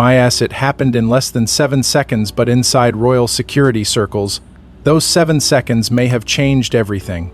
It happened in less than 7 seconds, but inside royal security circles, those 7 seconds may have changed everything.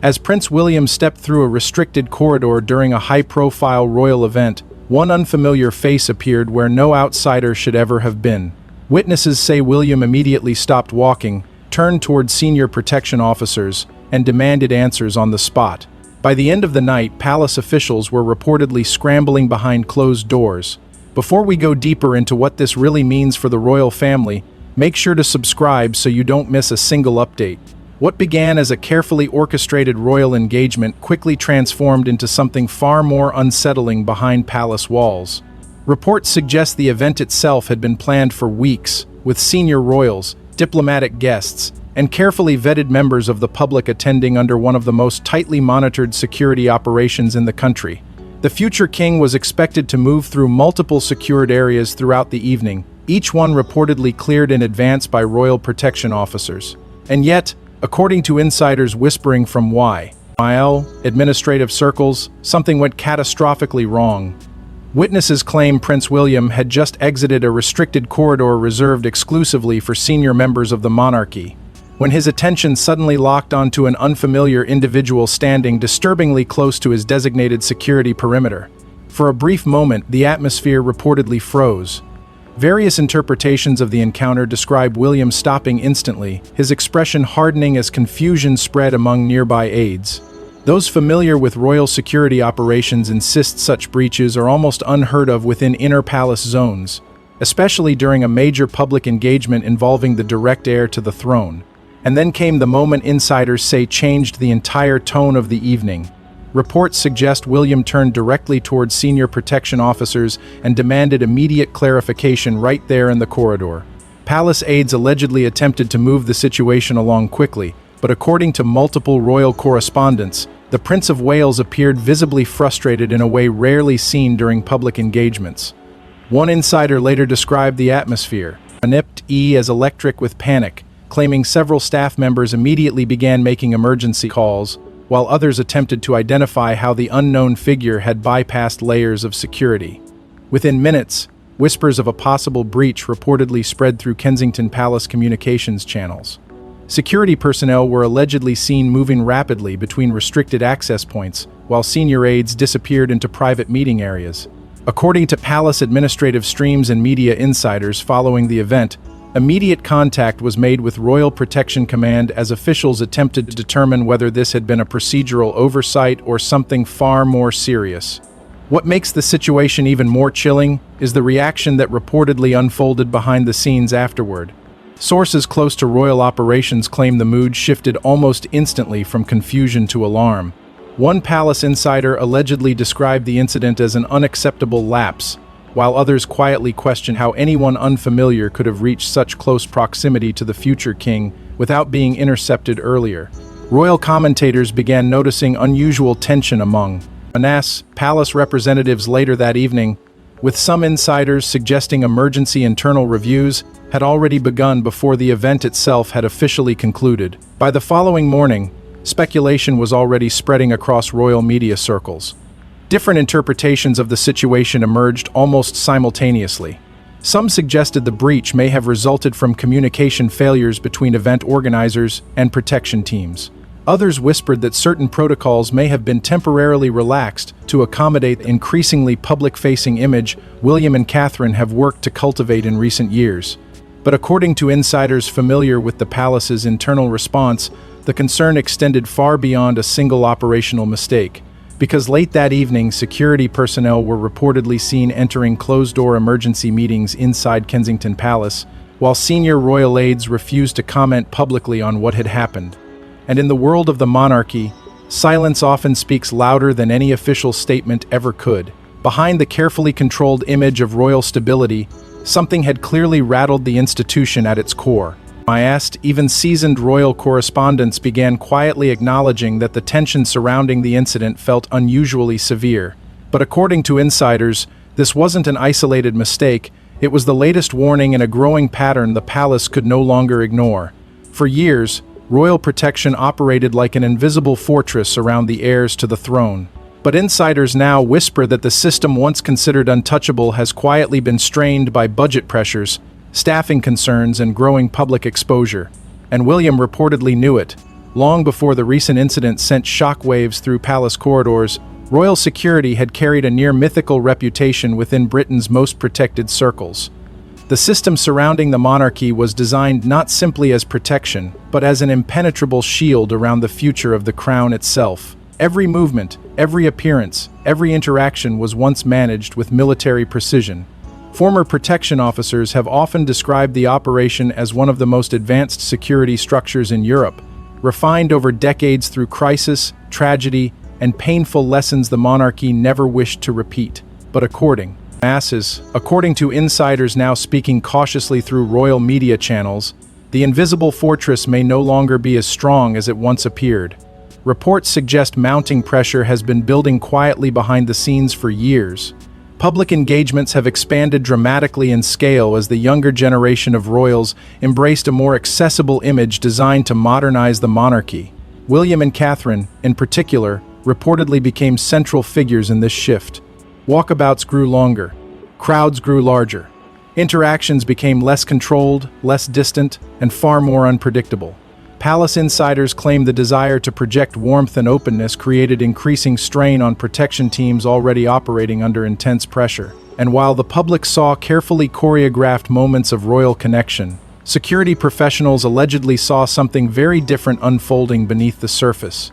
As Prince William stepped through a restricted corridor during a high-profile royal event, one unfamiliar face appeared where no outsider should ever have been. Witnesses say William immediately stopped walking, turned toward senior protection officers, and demanded answers on the spot. By the end of the night, palace officials were reportedly scrambling behind closed doors. Before we go deeper into what this really means for the royal family, make sure to subscribe so you don't miss a single update. What began as a carefully orchestrated royal engagement quickly transformed into something far more unsettling behind palace walls. Reports suggest the event itself had been planned for weeks, with senior royals, diplomatic guests, and carefully vetted members of the public attending under one of the most tightly monitored security operations in the country. The future king was expected to move through multiple secured areas throughout the evening, each one reportedly cleared in advance by royal protection officers. And yet, according to insiders whispering from administrative circles, something went catastrophically wrong. Witnesses claim Prince William had just exited a restricted corridor reserved exclusively for senior members of the monarchy, when his attention suddenly locked onto an unfamiliar individual standing disturbingly close to his designated security perimeter. For a brief moment, the atmosphere reportedly froze. Various interpretations of the encounter describe William stopping instantly, his expression hardening as confusion spread among nearby aides. Those familiar with royal security operations insist such breaches are almost unheard of within inner palace zones, especially during a major public engagement involving the direct heir to the throne. And then came the moment insiders say changed the entire tone of the evening. Reports suggest William turned directly towards senior protection officers and demanded immediate clarification right there in the corridor. Palace aides allegedly attempted to move the situation along quickly, but according to multiple royal correspondents, the Prince of Wales appeared visibly frustrated in a way rarely seen during public engagements. One insider later described the atmosphere, as electric with panic, claiming several staff members immediately began making emergency calls, while others attempted to identify how the unknown figure had bypassed layers of security. Within minutes, whispers of a possible breach reportedly spread through Kensington Palace communications channels. Security personnel were allegedly seen moving rapidly between restricted access points, while senior aides disappeared into private meeting areas. According to palace administrative streams and media insiders following the event, immediate contact was made with Royal Protection Command as officials attempted to determine whether this had been a procedural oversight or something far more serious. What makes the situation even more chilling is the reaction that reportedly unfolded behind the scenes afterward. Sources close to royal operations claim the mood shifted almost instantly from confusion to alarm. One palace insider allegedly described the incident as an unacceptable lapse, while others quietly question how anyone unfamiliar could have reached such close proximity to the future king without being intercepted earlier. Royal commentators began noticing unusual tension among palace representatives later that evening, with some insiders suggesting emergency internal reviews had already begun before the event itself had officially concluded. By the following morning, speculation was already spreading across royal media circles. Different interpretations of the situation emerged almost simultaneously. Some suggested the breach may have resulted from communication failures between event organizers and protection teams. Others whispered that certain protocols may have been temporarily relaxed to accommodate the increasingly public-facing image William and Catherine have worked to cultivate in recent years. But according to insiders familiar with the palace's internal response, the concern extended far beyond a single operational mistake. Because late that evening, security personnel were reportedly seen entering closed-door emergency meetings inside Kensington Palace, while senior royal aides refused to comment publicly on what had happened. And in the world of the monarchy, silence often speaks louder than any official statement ever could. Behind the carefully controlled image of royal stability, something had clearly rattled the institution at its core. Even seasoned royal correspondents began quietly acknowledging that the tension surrounding the incident felt unusually severe. But according to insiders, this wasn't an isolated mistake, it was the latest warning in a growing pattern the palace could no longer ignore. For years, royal protection operated like an invisible fortress around the heirs to the throne. But insiders now whisper that the system once considered untouchable has quietly been strained by budget pressures, staffing concerns, and growing public exposure. And William reportedly knew it. Long before the recent incident sent shockwaves through palace corridors, royal security had carried a near-mythical reputation within Britain's most protected circles. The system surrounding the monarchy was designed not simply as protection, but as an impenetrable shield around the future of the crown itself. Every movement, every appearance, every interaction was once managed with military precision. Former protection officers have often described the operation as one of the most advanced security structures in Europe, refined over decades through crisis, tragedy, and painful lessons the monarchy never wished to repeat. But according to insiders now speaking cautiously through royal media channels, the invisible fortress may no longer be as strong as it once appeared. Reports suggest mounting pressure has been building quietly behind the scenes for years. Public engagements have expanded dramatically in scale as the younger generation of royals embraced a more accessible image designed to modernize the monarchy. William and Catherine, in particular, reportedly became central figures in this shift. Walkabouts grew longer. Crowds grew larger. Interactions became less controlled, less distant, and far more unpredictable. Palace insiders claim the desire to project warmth and openness created increasing strain on protection teams already operating under intense pressure. And while the public saw carefully choreographed moments of royal connection, security professionals allegedly saw something very different unfolding beneath the surface.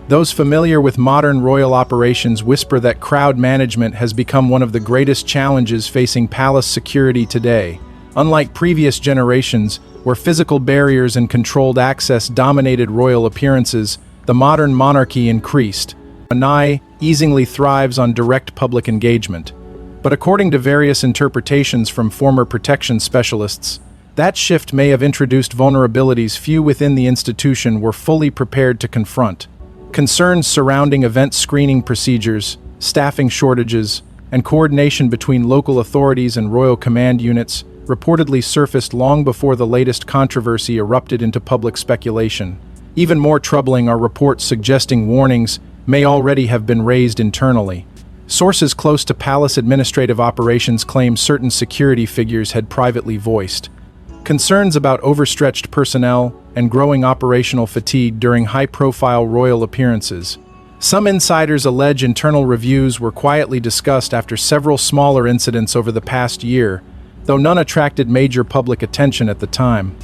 Those familiar with modern royal operations whisper that crowd management has become one of the greatest challenges facing palace security today. Unlike previous generations, where physical barriers and controlled access dominated royal appearances, the modern monarchy increased. Monarchy easily thrives on direct public engagement. But according to various interpretations from former protection specialists, that shift may have introduced vulnerabilities few within the institution were fully prepared to confront. Concerns surrounding event screening procedures, staffing shortages, and coordination between local authorities and royal command units reportedly surfaced long before the latest controversy erupted into public speculation. Even more troubling are reports suggesting warnings may already have been raised internally. Sources close to palace administrative operations claim certain security figures had privately voiced concerns about overstretched personnel and growing operational fatigue during high-profile royal appearances. Some insiders allege internal reviews were quietly discussed after several smaller incidents over the past year, though none attracted major public attention at the time.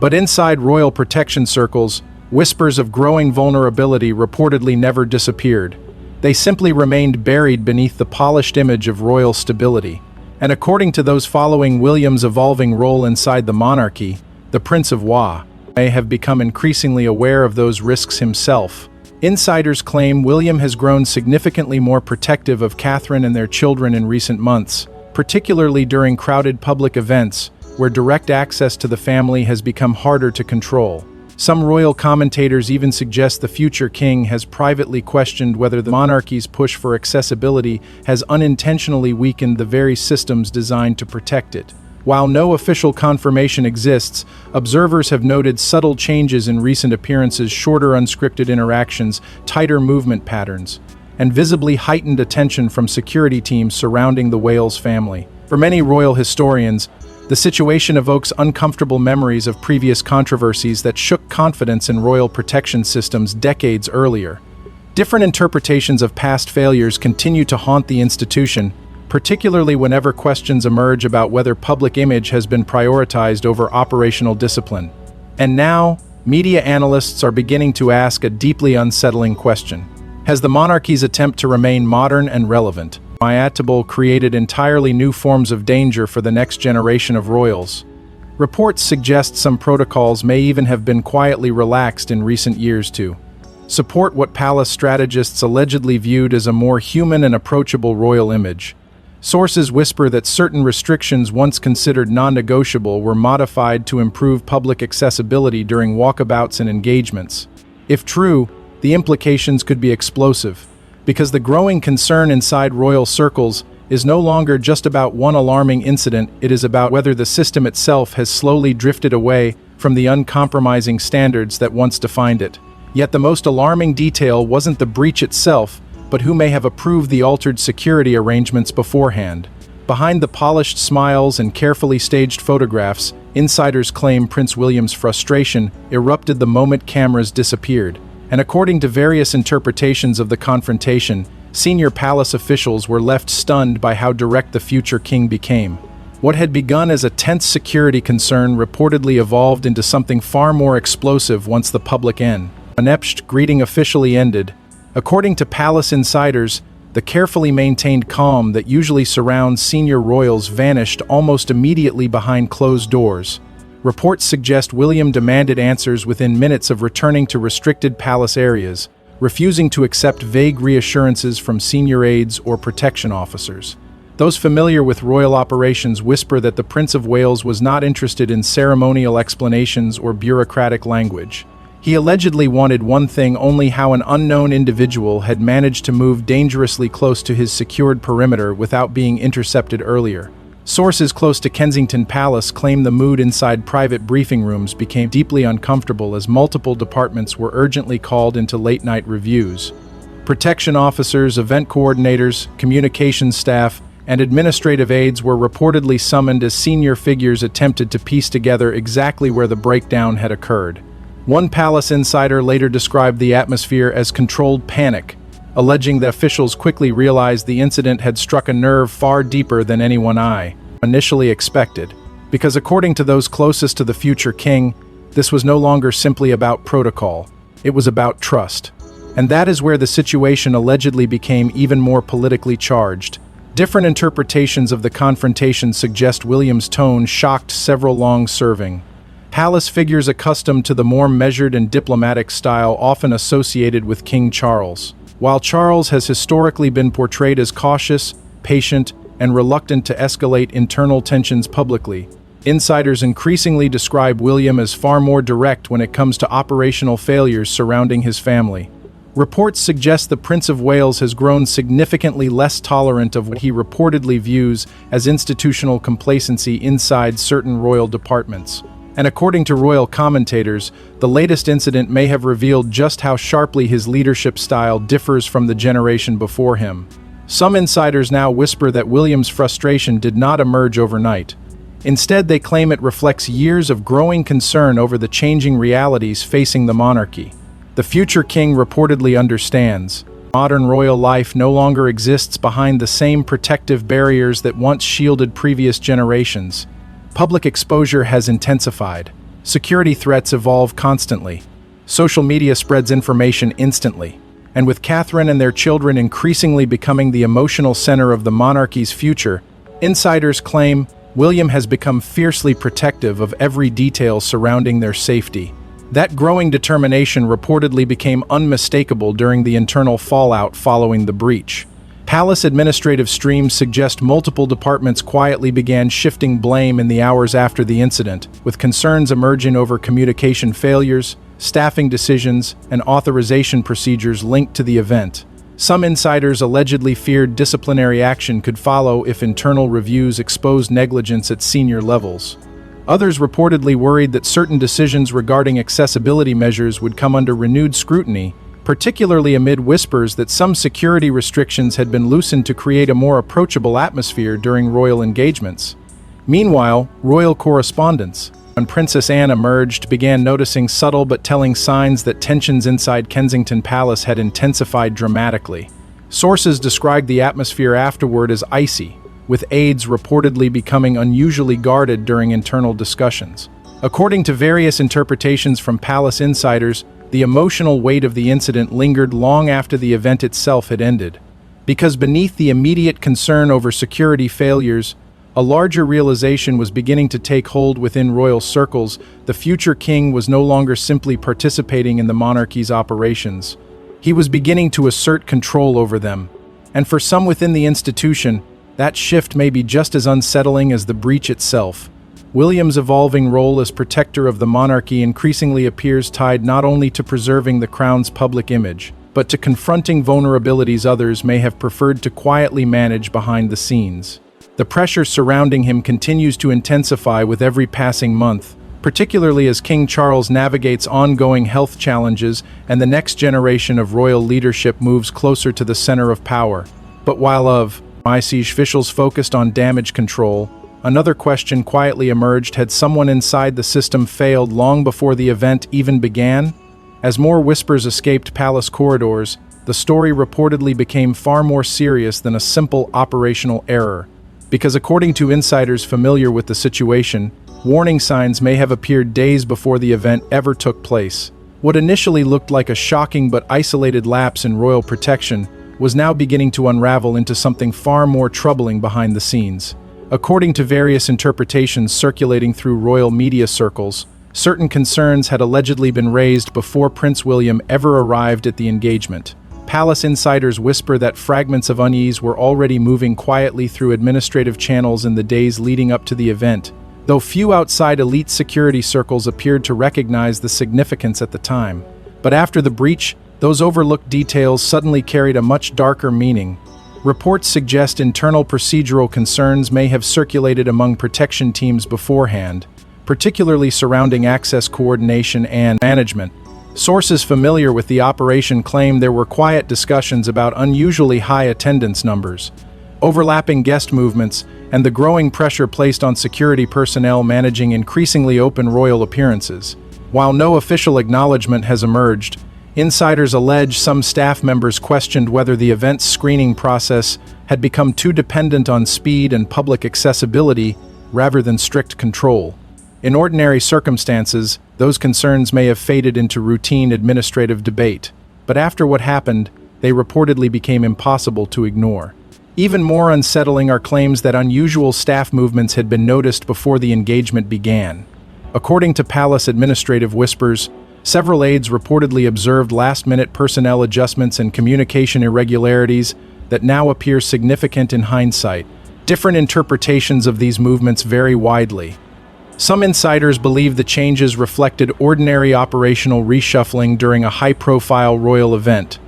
But inside royal protection circles, whispers of growing vulnerability reportedly never disappeared. They simply remained buried beneath the polished image of royal stability. And according to those following William's evolving role inside the monarchy, the Prince of Wales may have become increasingly aware of those risks himself. Insiders claim William has grown significantly more protective of Catherine and their children in recent months, particularly during crowded public events, where direct access to the family has become harder to control. Some royal commentators even suggest the future king has privately questioned whether the monarchy's push for accessibility has unintentionally weakened the very systems designed to protect it. While no official confirmation exists, observers have noted subtle changes in recent appearances, shorter unscripted interactions, tighter movement patterns, and visibly heightened attention from security teams surrounding the Wales family. For many royal historians, the situation evokes uncomfortable memories of previous controversies that shook confidence in royal protection systems decades earlier. Different interpretations of past failures continue to haunt the institution, particularly whenever questions emerge about whether public image has been prioritized over operational discipline. And now, media analysts are beginning to ask a deeply unsettling question. Has the monarchy's attempt to remain modern and relevant created entirely new forms of danger for the next generation of royals? Reports suggest some protocols may even have been quietly relaxed in recent years to support what palace strategists allegedly viewed as a more human and approachable royal image. Sources whisper that certain restrictions once considered non-negotiable were modified to improve public accessibility during walkabouts and engagements. If true, the implications could be explosive, because the growing concern inside royal circles is no longer just about one alarming incident, it is about whether the system itself has slowly drifted away from the uncompromising standards that once defined it. Yet the most alarming detail wasn't the breach itself, but who may have approved the altered security arrangements beforehand. Behind the polished smiles and carefully staged photographs, insiders claim Prince William's frustration erupted the moment cameras disappeared. And according to various interpretations of the confrontation, senior palace officials were left stunned by how direct the future king became. What had begun as a tense security concern reportedly evolved into something far more explosive once the public inept greeting officially ended. According to palace insiders, the carefully maintained calm that usually surrounds senior royals vanished almost immediately behind closed doors. Reports suggest William demanded answers within minutes of returning to restricted palace areas, refusing to accept vague reassurances from senior aides or protection officers. Those familiar with royal operations whisper that the Prince of Wales was not interested in ceremonial explanations or bureaucratic language. He allegedly wanted one thing only: how an unknown individual had managed to move dangerously close to his secured perimeter without being intercepted earlier. Sources close to Kensington Palace claim the mood inside private briefing rooms became deeply uncomfortable as multiple departments were urgently called into late-night reviews. Protection officers, event coordinators, communications staff, and administrative aides were reportedly summoned as senior figures attempted to piece together exactly where the breakdown had occurred. One palace insider later described the atmosphere as controlled panic, alleging that officials quickly realized the incident had struck a nerve far deeper than anyone initially expected. Because according to those closest to the future king, this was no longer simply about protocol, it was about trust. And that is where the situation allegedly became even more politically charged. Different interpretations of the confrontation suggest William's tone shocked several long-serving palace figures accustomed to the more measured and diplomatic style often associated with King Charles. While Charles has historically been portrayed as cautious, patient, and reluctant to escalate internal tensions publicly, insiders increasingly describe William as far more direct when it comes to operational failures surrounding his family. Reports suggest the Prince of Wales has grown significantly less tolerant of what he reportedly views as institutional complacency inside certain royal departments. And according to royal commentators, the latest incident may have revealed just how sharply his leadership style differs from the generation before him. Some insiders now whisper that William's frustration did not emerge overnight. Instead, they claim it reflects years of growing concern over the changing realities facing the monarchy. The future king reportedly understands. Modern royal life no longer exists behind the same protective barriers that once shielded previous generations. Public exposure has intensified. Security threats evolve constantly. Social media spreads information instantly. And with Catherine and their children increasingly becoming the emotional center of the monarchy's future, insiders claim William has become fiercely protective of every detail surrounding their safety. That growing determination reportedly became unmistakable during the internal fallout following the breach. Palace administrative streams suggest multiple departments quietly began shifting blame in the hours after the incident, with concerns emerging over communication failures, staffing decisions, and authorization procedures linked to the event. Some insiders allegedly feared disciplinary action could follow if internal reviews exposed negligence at senior levels. Others reportedly worried that certain decisions regarding accessibility measures would come under renewed scrutiny, particularly amid whispers that some security restrictions had been loosened to create a more approachable atmosphere during royal engagements. Meanwhile, royal correspondents, when Princess Anne emerged, began noticing subtle but telling signs that tensions inside Kensington Palace had intensified dramatically. Sources described the atmosphere afterward as icy, with aides reportedly becoming unusually guarded during internal discussions. According to various interpretations from palace insiders, the emotional weight of the incident lingered long after the event itself had ended. Because beneath the immediate concern over security failures, a larger realization was beginning to take hold within royal circles. The future king was no longer simply participating in the monarchy's operations. He was beginning to assert control over them. And for some within the institution, that shift may be just as unsettling as the breach itself. William's evolving role as protector of the monarchy increasingly appears tied not only to preserving the crown's public image, but to confronting vulnerabilities others may have preferred to quietly manage behind the scenes. The pressure surrounding him continues to intensify with every passing month, particularly as King Charles navigates ongoing health challenges and the next generation of royal leadership moves closer to the center of power. But while officials focused on damage control, another question quietly emerged: had someone inside the system failed long before the event even began? As more whispers escaped palace corridors, the story reportedly became far more serious than a simple operational error. Because according to insiders familiar with the situation, warning signs may have appeared days before the event ever took place. What initially looked like a shocking but isolated lapse in royal protection was now beginning to unravel into something far more troubling behind the scenes. According to various interpretations circulating through royal media circles, certain concerns had allegedly been raised before Prince William ever arrived at the engagement. Palace insiders whisper that fragments of unease were already moving quietly through administrative channels in the days leading up to the event, though few outside elite security circles appeared to recognize the significance at the time. But after the breach, those overlooked details suddenly carried a much darker meaning. Reports suggest internal procedural concerns may have circulated among protection teams beforehand, particularly surrounding access coordination and management. Sources familiar with the operation claim there were quiet discussions about unusually high attendance numbers, overlapping guest movements, and the growing pressure placed on security personnel managing increasingly open royal appearances. While no official acknowledgement has emerged, insiders allege some staff members questioned whether the event's screening process had become too dependent on speed and public accessibility rather than strict control. In ordinary circumstances, those concerns may have faded into routine administrative debate, but after what happened, they reportedly became impossible to ignore. Even more unsettling are claims that unusual staff movements had been noticed before the engagement began. According to palace administrative whispers, several aides reportedly observed last-minute personnel adjustments and communication irregularities that now appear significant in hindsight. Different interpretations of these movements vary widely. Some insiders believe the changes reflected ordinary operational reshuffling during a high-profile royal event.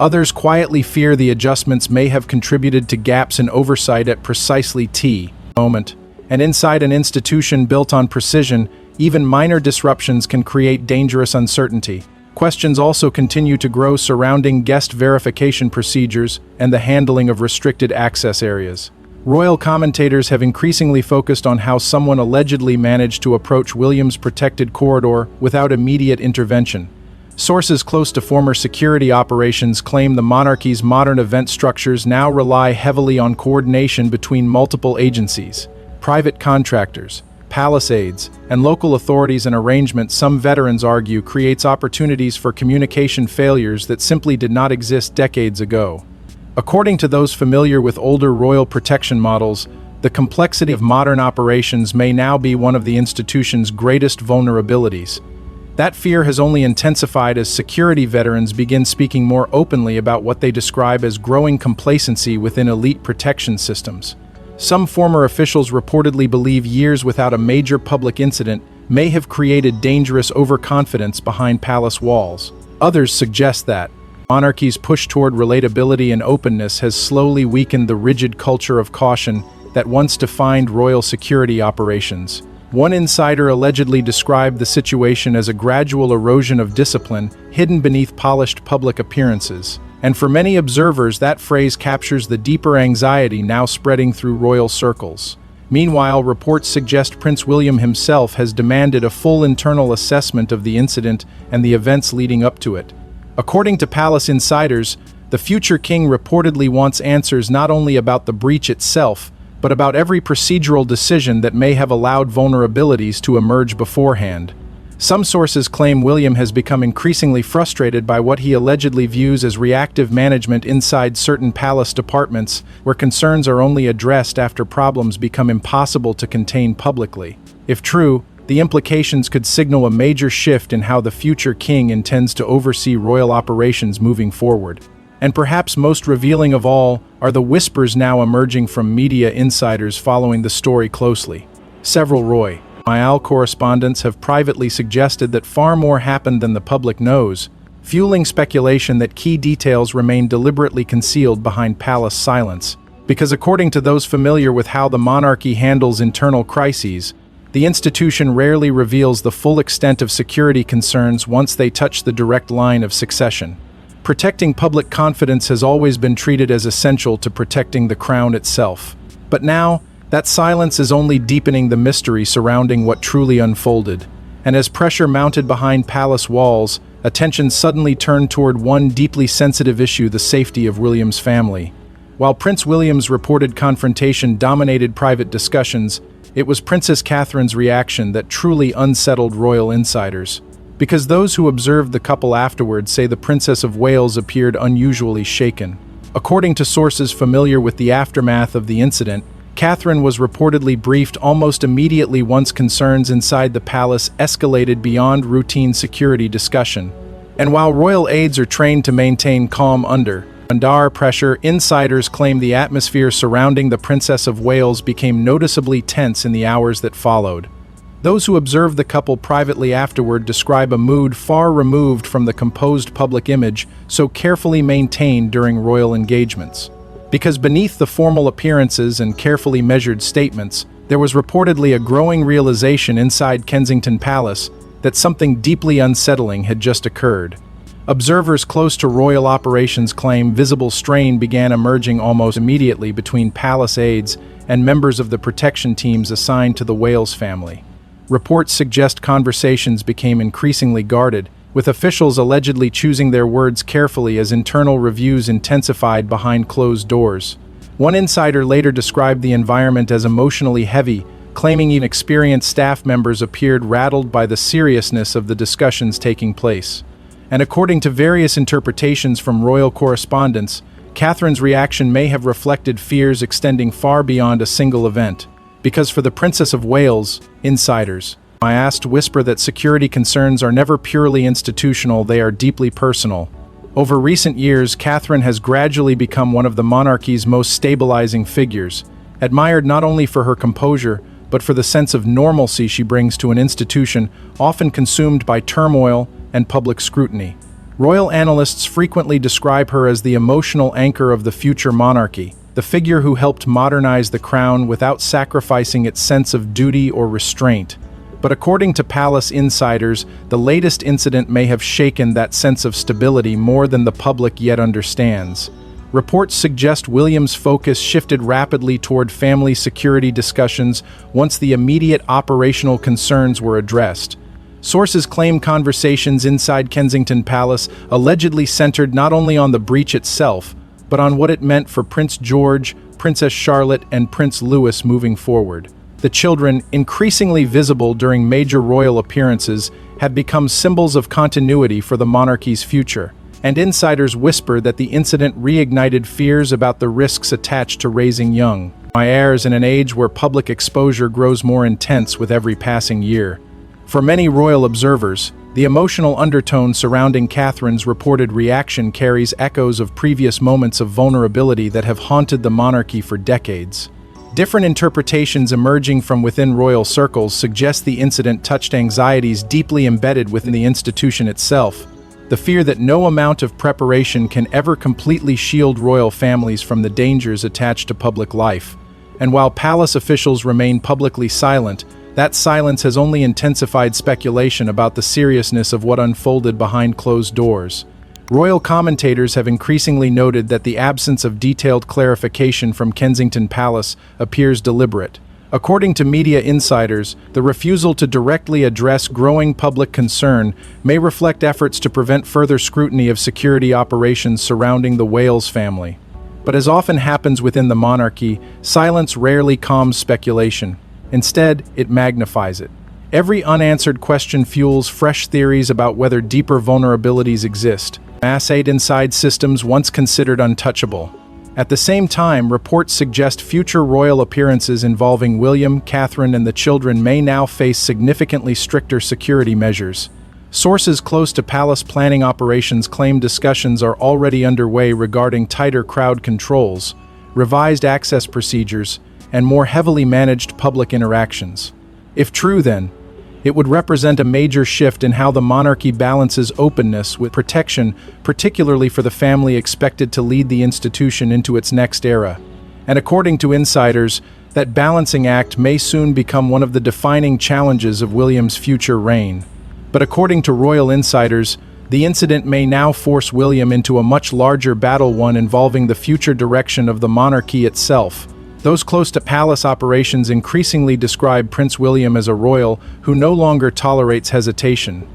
Others quietly fear the adjustments may have contributed to gaps in oversight at precisely the moment. And inside an institution built on precision, even minor disruptions can create dangerous uncertainty. Questions also continue to grow surrounding guest verification procedures and the handling of restricted access areas. Royal commentators have increasingly focused on how someone allegedly managed to approach William's protected corridor without immediate intervention. Sources close to former security operations claim the monarchy's modern event structures now rely heavily on coordination between multiple agencies, private contractors, palace aides, and local authorities. An arrangement some veterans argue creates opportunities for communication failures that simply did not exist decades ago. According to those familiar with older royal protection models, the complexity of modern operations may now be one of the institution's greatest vulnerabilities. That fear has only intensified as security veterans begin speaking more openly about what they describe as growing complacency within elite protection systems. Some former officials reportedly believe years without a major public incident may have created dangerous overconfidence behind palace walls. Others suggest that monarchy's push toward relatability and openness has slowly weakened the rigid culture of caution that once defined royal security operations. One insider allegedly described the situation as a gradual erosion of discipline hidden beneath polished public appearances. And for many observers, that phrase captures the deeper anxiety now spreading through royal circles. Meanwhile, reports suggest Prince William himself has demanded a full internal assessment of the incident and the events leading up to it. According to palace insiders, the future king reportedly wants answers not only about the breach itself, but about every procedural decision that may have allowed vulnerabilities to emerge beforehand. Some sources claim William has become increasingly frustrated by what he allegedly views as reactive management inside certain palace departments, where concerns are only addressed after problems become impossible to contain publicly. If true, the implications could signal a major shift in how the future king intends to oversee royal operations moving forward. And perhaps most revealing of all are the whispers now emerging from media insiders following the story closely. Several Royal correspondents have privately suggested that far more happened than the public knows, fueling speculation that key details remain deliberately concealed behind palace silence. Because according to those familiar with how the monarchy handles internal crises, The institution rarely reveals the full extent of security concerns once they touch the direct line of succession. Protecting public confidence has always been treated as essential to protecting the crown itself. But now, that silence is only deepening the mystery surrounding what truly unfolded. And as pressure mounted behind palace walls, attention suddenly turned toward one deeply sensitive issue: the safety of William's family. While Prince William's reported confrontation dominated private discussions, it was Princess Catherine's reaction that truly unsettled royal insiders. Because those who observed the couple afterward say the Princess of Wales appeared unusually shaken. According to sources familiar with the aftermath of the incident, Catherine was reportedly briefed almost immediately once concerns inside the palace escalated beyond routine security discussion. And while royal aides are trained to maintain calm under pressure, insiders claim the atmosphere surrounding the Princess of Wales became noticeably tense in the hours that followed. Those who observed the couple privately afterward describe a mood far removed from the composed public image so carefully maintained during royal engagements. Because beneath the formal appearances and carefully measured statements, there was reportedly a growing realization inside Kensington Palace that something deeply unsettling had just occurred. Observers close to royal operations claim visible strain began emerging almost immediately between palace aides and members of the protection teams assigned to the Wales family. Reports suggest conversations became increasingly guarded, with officials allegedly choosing their words carefully as internal reviews intensified behind closed doors. One insider later described the environment as emotionally heavy, claiming even experienced staff members appeared rattled by the seriousness of the discussions taking place. And according to various interpretations from royal correspondence, Catherine's reaction may have reflected fears extending far beyond a single event. Because for the Princess of Wales, insiders, I asked whisper that security concerns are never purely institutional, they are deeply personal. Over recent years, Catherine has gradually become one of the monarchy's most stabilizing figures, admired not only for her composure, but for the sense of normalcy she brings to an institution often consumed by turmoil and public scrutiny. Royal analysts frequently describe her as the emotional anchor of the future monarchy, the figure who helped modernize the crown without sacrificing its sense of duty or restraint. But according to palace insiders, the latest incident may have shaken that sense of stability more than the public yet understands. Reports suggest William's focus shifted rapidly toward family security discussions once the immediate operational concerns were addressed. Sources claim conversations inside Kensington Palace allegedly centered not only on the breach itself, but on what it meant for Prince George, Princess Charlotte, and Prince Louis moving forward. The children, increasingly visible during major royal appearances, have become symbols of continuity for the monarchy's future, and insiders whisper that the incident reignited fears about the risks attached to raising young heirs in an age where public exposure grows more intense with every passing year. For many royal observers, the emotional undertone surrounding Catherine's reported reaction carries echoes of previous moments of vulnerability that have haunted the monarchy for decades. Different interpretations emerging from within royal circles suggest the incident touched anxieties deeply embedded within the institution itself, the fear that no amount of preparation can ever completely shield royal families from the dangers attached to public life. And while palace officials remain publicly silent, that silence has only intensified speculation about the seriousness of what unfolded behind closed doors. Royal commentators have increasingly noted that the absence of detailed clarification from Kensington Palace appears deliberate. According to media insiders, the refusal to directly address growing public concern may reflect efforts to prevent further scrutiny of security operations surrounding the Wales family. But as often happens within the monarchy, silence rarely calms speculation. Instead, it magnifies it. Every unanswered question fuels fresh theories about whether deeper vulnerabilities exist, assayed inside systems once considered untouchable. At the same time, reports suggest future royal appearances involving William, Catherine, and the children may now face significantly stricter security measures. Sources close to palace planning operations claim discussions are already underway regarding tighter crowd controls, revised access procedures, and more heavily managed public interactions. If true, then, it would represent a major shift in how the monarchy balances openness with protection, particularly for the family expected to lead the institution into its next era. And according to insiders, That balancing act may soon become one of the defining challenges of William's future reign. But according to royal insiders, the incident may now force William into a much larger battle, one involving the future direction of the monarchy itself. Those close to palace operations increasingly describe Prince William as a royal who no longer tolerates hesitation.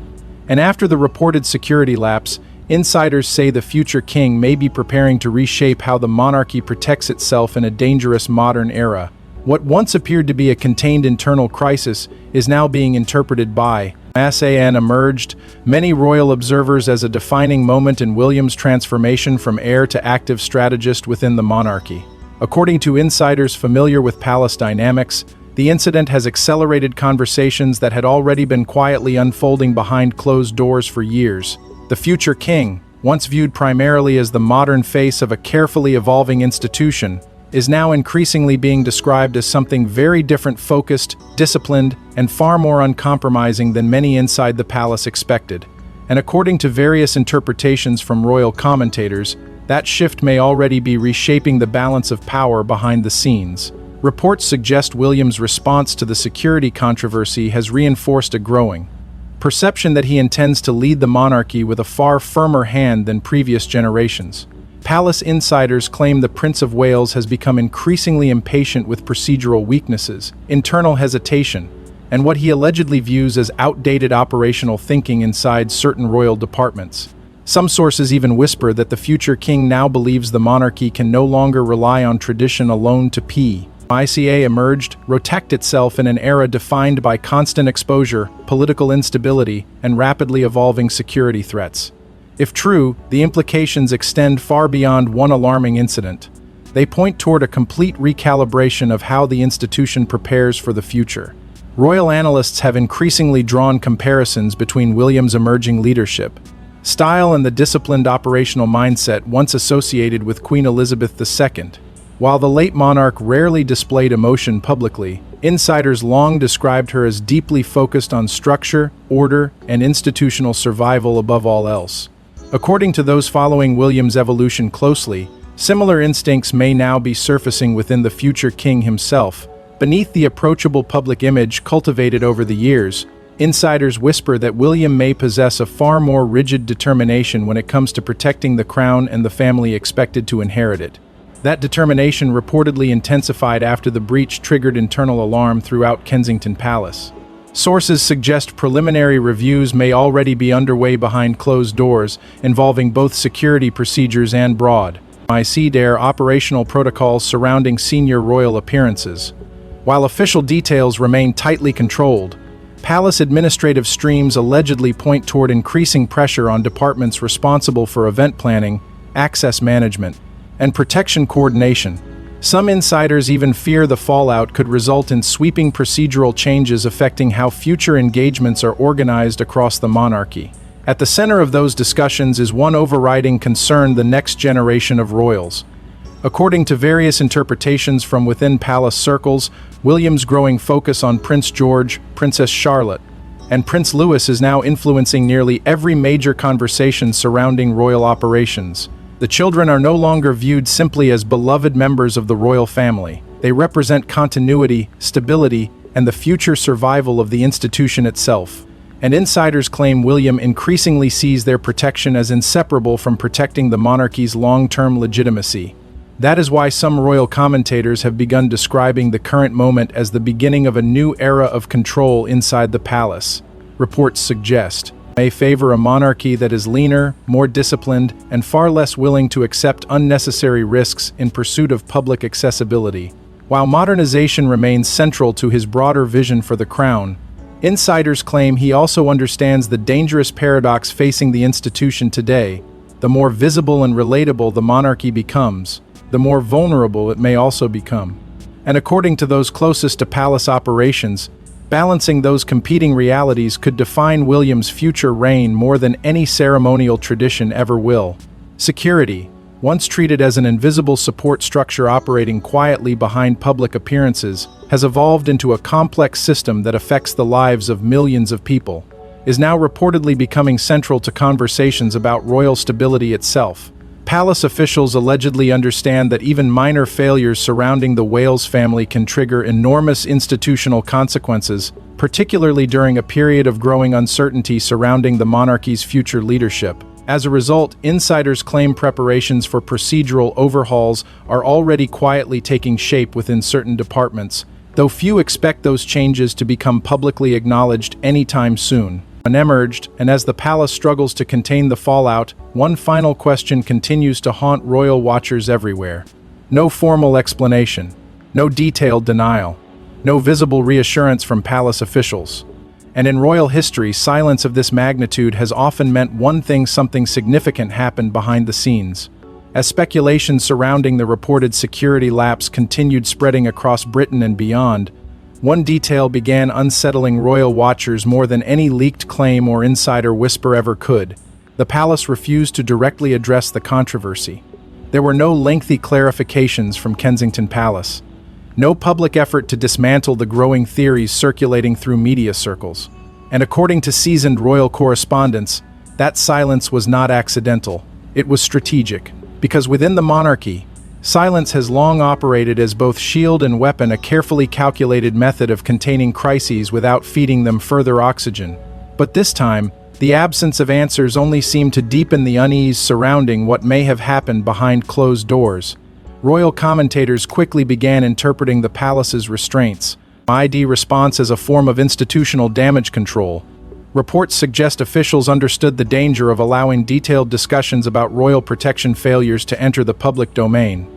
And after the reported security lapse, insiders say the future king may be preparing to reshape how the monarchy protects itself in a dangerous modern era. What once appeared to be a contained internal crisis is now being interpreted by SAN emerged many royal observers as a defining moment in William's transformation from heir to active strategist within the monarchy. According to insiders familiar with palace dynamics, the incident has accelerated conversations that had already been quietly unfolding behind closed doors for years. The future king, once viewed primarily as the modern face of a carefully evolving institution, is now increasingly being described as something very different, focused, disciplined, and far more uncompromising than many inside the palace expected. And according to various interpretations from royal commentators, that shift may already be reshaping the balance of power behind the scenes. Reports suggest William's response to the security controversy has reinforced a growing perception that he intends to lead the monarchy with a far firmer hand than previous generations. Palace insiders claim the Prince of Wales has become increasingly impatient with procedural weaknesses, internal hesitation, and what he allegedly views as outdated operational thinking inside certain royal departments. Some sources even whisper that the future king now believes the monarchy can no longer rely on tradition alone to ICA emerged, protect itself in an era defined by constant exposure, political instability, and rapidly evolving security threats. If true, the implications extend far beyond one alarming incident. They point toward a complete recalibration of how the institution prepares for the future. Royal analysts have increasingly drawn comparisons between William's emerging leadership style and the disciplined operational mindset once associated with Queen Elizabeth II. While the late monarch rarely displayed emotion publicly, insiders long described her as deeply focused on structure, order, and institutional survival above all else. According to those following William's evolution closely, similar instincts may now be surfacing within the future king himself. Beneath the approachable public image cultivated over the years, insiders whisper that William may possess a far more rigid determination when it comes to protecting the crown and the family expected to inherit it. That determination reportedly intensified after the breach triggered internal alarm throughout Kensington Palace. Sources suggest preliminary reviews may already be underway behind closed doors, involving both security procedures and broad operational protocols surrounding senior royal appearances. While official details remain tightly controlled, palace administrative streams allegedly point toward increasing pressure on departments responsible for event planning, access management, and protection coordination. Some insiders even fear the fallout could result in sweeping procedural changes affecting how future engagements are organized across the monarchy. At the center of those discussions is one overriding concern: the next generation of royals. According to various interpretations from within palace circles, William's growing focus on Prince George, Princess Charlotte, and Prince Louis is now influencing nearly every major conversation surrounding royal operations. The children are no longer viewed simply as beloved members of the royal family. They represent continuity, stability, and the future survival of the institution itself. And insiders claim William increasingly sees their protection as inseparable from protecting the monarchy's long-term legitimacy. That is why some royal commentators have begun describing the current moment as the beginning of a new era of control inside the palace. Reports suggest may favor a monarchy that is leaner, more disciplined, and far less willing to accept unnecessary risks in pursuit of public accessibility. While modernization remains central to his broader vision for the crown, insiders claim he also understands the dangerous paradox facing the institution today. The more visible and relatable the monarchy becomes, the more vulnerable it may also become. And according to those closest to palace operations, balancing those competing realities could define William's future reign more than any ceremonial tradition ever will. Security, once treated as an invisible support structure operating quietly behind public appearances, has evolved into a complex system that affects the lives of millions of people, is now reportedly becoming central to conversations about royal stability itself. Palace officials allegedly understand that even minor failures surrounding the Wales family can trigger enormous institutional consequences, particularly during a period of growing uncertainty surrounding the monarchy's future leadership. As a result, insiders claim preparations for procedural overhauls are already quietly taking shape within certain departments, though few expect those changes to become publicly acknowledged anytime soon. Emerged, and as the palace struggles to contain the fallout, one final question continues to haunt royal watchers everywhere. No formal explanation, no detailed denial, no visible reassurance from palace officials. And in royal history, silence of this magnitude has often meant one thing: something significant happened behind the scenes. As speculation surrounding the reported security lapse continued spreading across Britain and beyond, one detail began unsettling royal watchers more than any leaked claim or insider whisper ever could. The palace refused to directly address the controversy. There were no lengthy clarifications from Kensington Palace, no public effort to dismantle the growing theories circulating through media circles. And according to seasoned royal correspondents, that silence was not accidental, it was strategic. Because within the monarchy, silence has long operated as both shield and weapon, a carefully calculated method of containing crises without feeding them further oxygen. But this time, the absence of answers only seemed to deepen the unease surrounding what may have happened behind closed doors. Royal commentators quickly began interpreting the palace's restraints, ID response as a form of institutional damage control. Reports suggest officials understood the danger of allowing detailed discussions about royal protection failures to enter the public domain,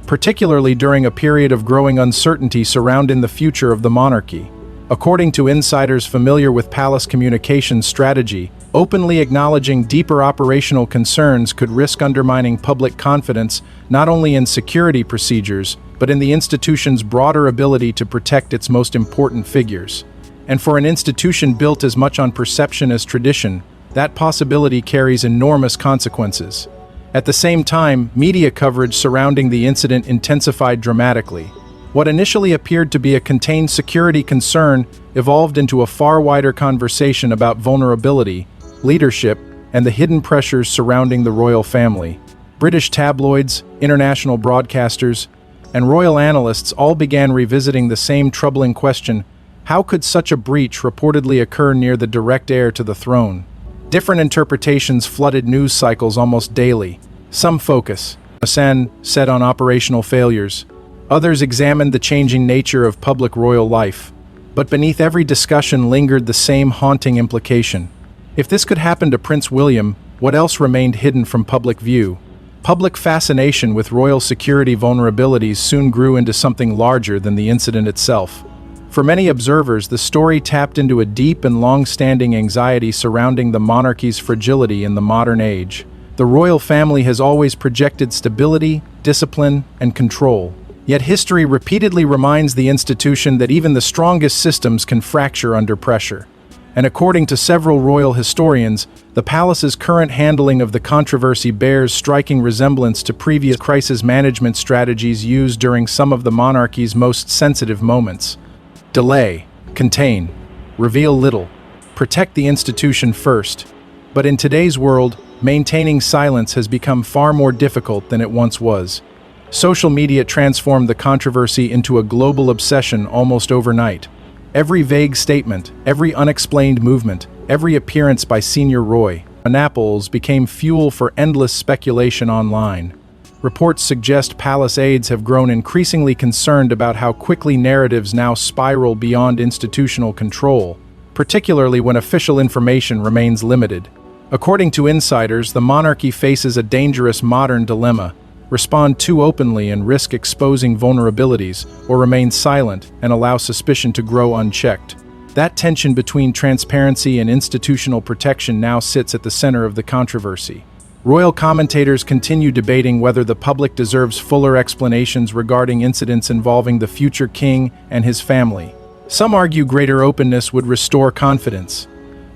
particularly during a period of growing uncertainty surrounding the future of the monarchy. According to insiders familiar with palace communications strategy, openly acknowledging deeper operational concerns could risk undermining public confidence not only in security procedures, but in the institution's broader ability to protect its most important figures. And for an institution built as much on perception as tradition, that possibility carries enormous consequences. At the same time, media coverage surrounding the incident intensified dramatically. What initially appeared to be a contained security concern evolved into a far wider conversation about vulnerability, leadership, and the hidden pressures surrounding the royal family. British tabloids, international broadcasters, and royal analysts all began revisiting the same troubling question: how could such a breach reportedly occur near the direct heir to the throne? Different interpretations flooded news cycles almost daily. Some focus, said, on operational failures. Others examined the changing nature of public royal life. But beneath every discussion lingered the same haunting implication. If this could happen to Prince William, what else remained hidden from public view? Public fascination with royal security vulnerabilities soon grew into something larger than the incident itself. For many observers, the story tapped into a deep and long-standing anxiety surrounding the monarchy's fragility in the modern age. The royal family has always projected stability, discipline, and control. Yet history repeatedly reminds the institution that even the strongest systems can fracture under pressure. And according to several royal historians, the palace's current handling of the controversy bears striking resemblance to previous crisis management strategies used during some of the monarchy's most sensitive moments. Delay, contain, reveal little, protect the institution first. But in today's world, maintaining silence has become far more difficult than it once was. Social media transformed the controversy into a global obsession almost overnight. Every vague statement, every unexplained movement, every appearance by Senior Roy Naples became fuel for endless speculation online. Reports suggest palace aides have grown increasingly concerned about how quickly narratives now spiral beyond institutional control, particularly when official information remains limited. According to insiders, the monarchy faces a dangerous modern dilemma: respond too openly and risk exposing vulnerabilities, or remain silent and allow suspicion to grow unchecked. That tension between transparency and institutional protection now sits at the center of the controversy. Royal commentators continue debating whether the public deserves fuller explanations regarding incidents involving the future king and his family. Some argue greater openness would restore confidence.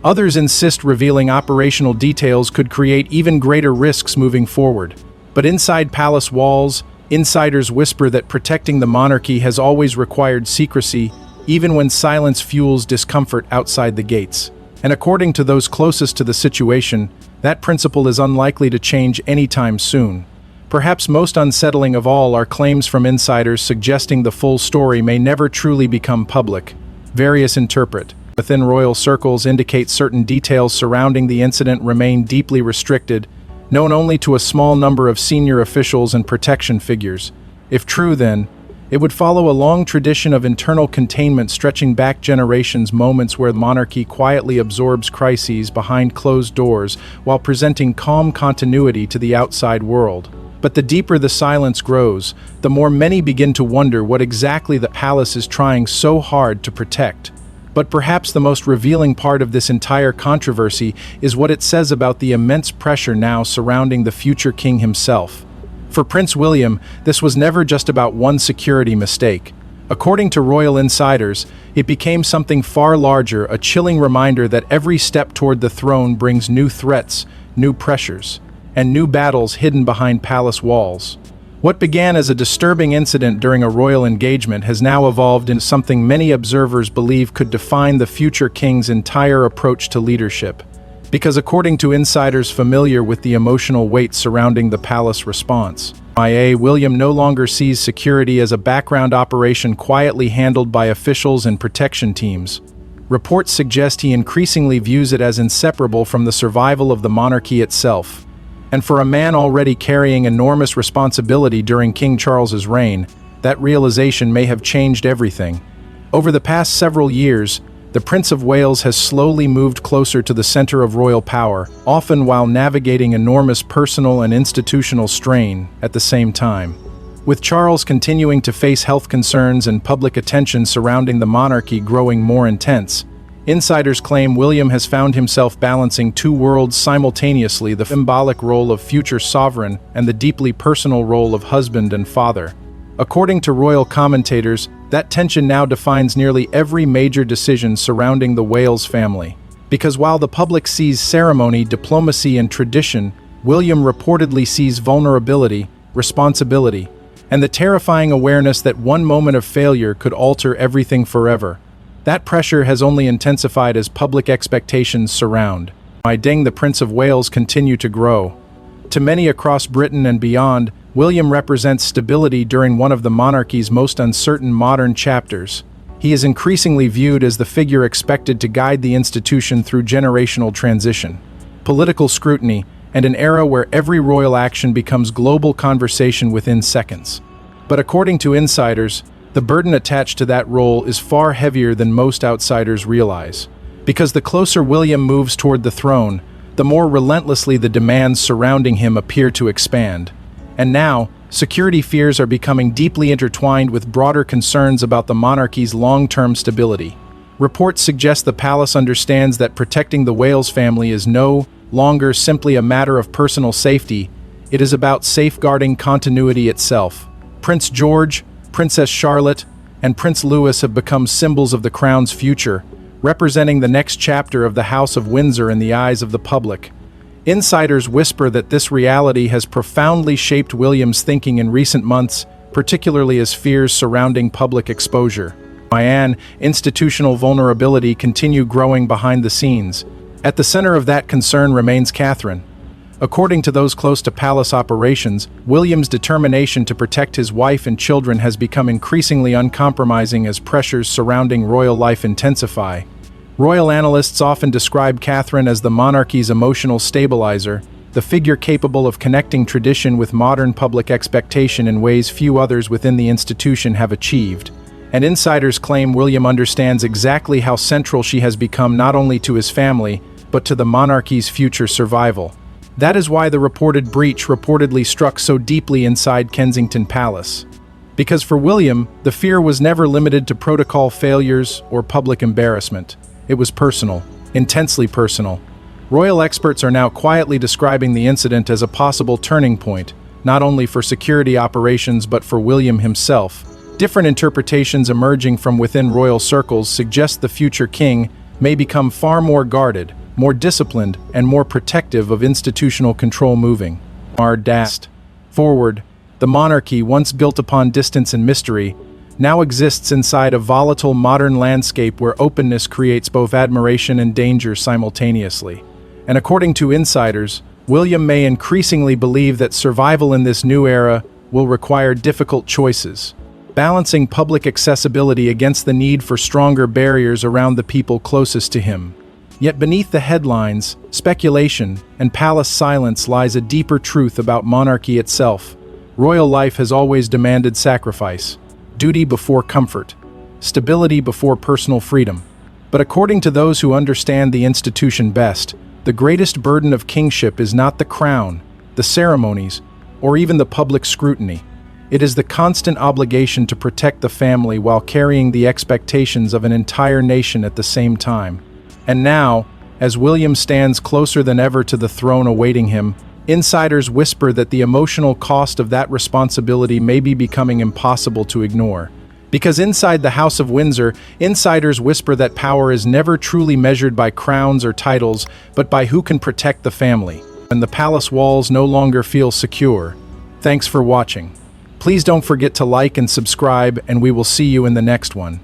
Others insist revealing operational details could create even greater risks moving forward. But inside palace walls, insiders whisper that protecting the monarchy has always required secrecy, even when silence fuels discomfort outside the gates. And according to those closest to the situation, That principle is unlikely to change anytime soon. Perhaps most unsettling of all are claims from insiders suggesting the full story may never truly become public. Various interpret within royal circles indicate certain details surrounding the incident remain deeply restricted, known only to a small number of senior officials and protection figures. If true, then, it would follow a long tradition of internal containment stretching back generations, moments where the monarchy quietly absorbs crises behind closed doors while presenting calm continuity to the outside world. But the deeper the silence grows, the more many begin to wonder what exactly the palace is trying so hard to protect. But perhaps the most revealing part of this entire controversy is what it says about the immense pressure now surrounding the future king himself. For Prince William, this was never just about one security mistake. According to royal insiders, it became something far larger, a chilling reminder that every step toward the throne brings new threats, new pressures, and new battles hidden behind palace walls. What began as a disturbing incident during a royal engagement has now evolved into something many observers believe could define the future king's entire approach to leadership. Because according to insiders familiar with the emotional weight surrounding the palace response, William no longer sees security as a background operation quietly handled by officials and protection teams. Reports suggest he increasingly views it as inseparable from the survival of the monarchy itself. And for a man already carrying enormous responsibility during King Charles's reign, that realization may have changed everything. Over the past several years, the Prince of Wales has slowly moved closer to the center of royal power, often while navigating enormous personal and institutional strain at the same time. With Charles continuing to face health concerns and public attention surrounding the monarchy growing more intense, insiders claim William has found himself balancing two worlds simultaneously: the symbolic role of future sovereign and the deeply personal role of husband and father. According to royal commentators, that tension now defines nearly every major decision surrounding the Wales family. Because while the public sees ceremony, diplomacy, and tradition, William reportedly sees vulnerability, responsibility, and the terrifying awareness that one moment of failure could alter everything forever. That pressure has only intensified as public expectations surround the Prince of Wales continue to grow. To many across Britain and beyond, William represents stability during one of the monarchy's most uncertain modern chapters. He is increasingly viewed as the figure expected to guide the institution through generational transition, political scrutiny, and an era where every royal action becomes global conversation within seconds. But according to insiders, the burden attached to that role is far heavier than most outsiders realize. Because the closer William moves toward the throne, the more relentlessly the demands surrounding him appear to expand. And now, security fears are becoming deeply intertwined with broader concerns about the monarchy's long-term stability. Reports suggest the palace understands that protecting the Wales family is no longer simply a matter of personal safety, it is about safeguarding continuity itself. Prince George, Princess Charlotte, and Prince Louis have become symbols of the crown's future, representing the next chapter of the House of Windsor in the eyes of the public. Insiders whisper that this reality has profoundly shaped William's thinking in recent months, particularly as fears surrounding public exposure, institutional vulnerability continue growing behind the scenes. At the center of that concern remains Catherine. According to those close to palace operations, William's determination to protect his wife and children has become increasingly uncompromising as pressures surrounding royal life intensify. Royal analysts often describe Catherine as the monarchy's emotional stabilizer, the figure capable of connecting tradition with modern public expectation in ways few others within the institution have achieved. And insiders claim William understands exactly how central she has become not only to his family, but to the monarchy's future survival. That is why the reported breach reportedly struck so deeply inside Kensington Palace. Because for William, the fear was never limited to protocol failures or public embarrassment. It was personal, intensely personal. Royal experts are now quietly describing the incident as a possible turning point, not only for security operations but for William himself. Different interpretations emerging from within royal circles suggest the future king may become far more guarded, more disciplined, and more protective of institutional control moving forward. The monarchy, once built upon distance and mystery, now exists inside a volatile modern landscape where openness creates both admiration and danger simultaneously. And according to insiders, William may increasingly believe that survival in this new era will require difficult choices, balancing public accessibility against the need for stronger barriers around the people closest to him. Yet beneath the headlines, speculation, and palace silence lies a deeper truth about monarchy itself. Royal life has always demanded sacrifice, duty before comfort, stability before personal freedom. But according to those who understand the institution best, the greatest burden of kingship is not the crown, the ceremonies, or even the public scrutiny. It is the constant obligation to protect the family while carrying the expectations of an entire nation at the same time. And now, as William stands closer than ever to the throne awaiting him, insiders whisper that the emotional cost of that responsibility may be becoming impossible to ignore. Because inside the House of Windsor, insiders whisper that power is never truly measured by crowns or titles, but by who can protect the family. And the palace walls no longer feel secure. Thanks for watching. Please don't forget to like and subscribe, and we will see you in the next one.